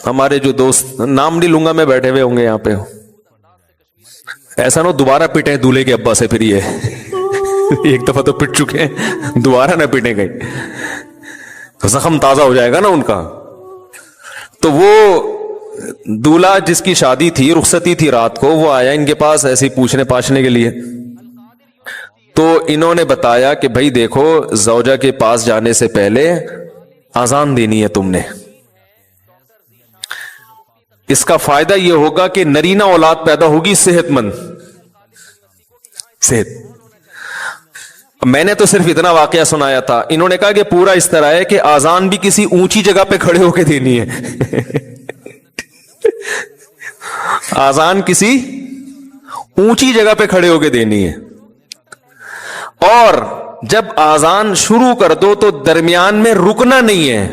हमारे जो दोस्त, नाम नहीं लूंगा मैं, बैठे हुए होंगे यहाँ पे, ऐसा ना दोबारा पिटे दूल्हे के अब्बा से फिर ये एक दफा तो पिट चुके हैं, दोबारा ना पिटे कहीं, तो जख्म ताजा हो जाएगा ना उनका। तो वो दूल्हा जिसकी शादी थी, रुखसती थी रात को, वो आया इनके पास ऐसे ही पूछने पाछने के लिए। तो इन्होंने बताया कि भाई देखो, जौजा के पास जाने से पहले अजान देनी है तुमने, इसका फायदा यह होगा कि नरीना औलाद पैदा होगी सेहतमंद। सेहत, मैंने तो सिर्फ इतना वाकया सुनाया था, इन्होंने कहा कि पूरा इस तरह है कि आजान भी किसी ऊंची जगह पे खड़े होकर देनी है आजान किसी ऊंची जगह पे खड़े होकर देनी है, और जब आजान शुरू कर दो तो दरमियान में रुकना नहीं है,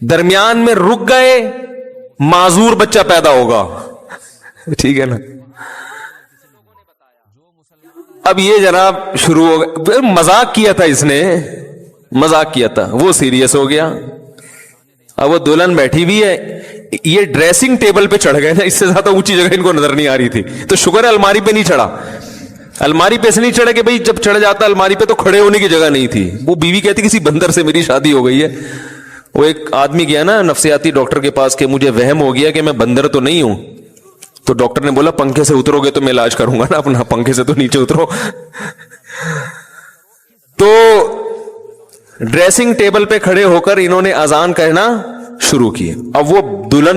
दरमियान में रुक गए माजूर बच्चा पैदा होगा, ठीक है ना। अब ये जनाब शुरू हो गया, मजाक किया था इसने, मजाक किया था, वो सीरियस हो गया। अब वो दुल्हन बैठी भी है, ये ड्रेसिंग टेबल पे चढ़ गए ना, इससे ज्यादा ऊंची जगह इनको नजर नहीं आ रही थी, तो शुक्र है अलमारी पे नहीं चढ़ा। अलमारी पे से नहीं चढ़ा कि भाई जब चढ़ जाता अलमारी पे तो खड़े होने की जगह नहीं थी। वो बीवी कहती किसी बंदर से मेरी शादी हो गई है। वो एक आदमी गया ना नफ्सियाती डॉक्टर के पास कि मुझे वहम हो गया कि मैं बंदर तो नहीं हूं, तो डॉक्टर ने बोला पंखे से उतरोगे तो मैं इलाज करूंगा ना अपना, पंखे से तो नीचे उतरो। तो ड्रेसिंग टेबल पे खड़े होकर इन्होंने अजान कहना शुरू की। अब वो दुल्हन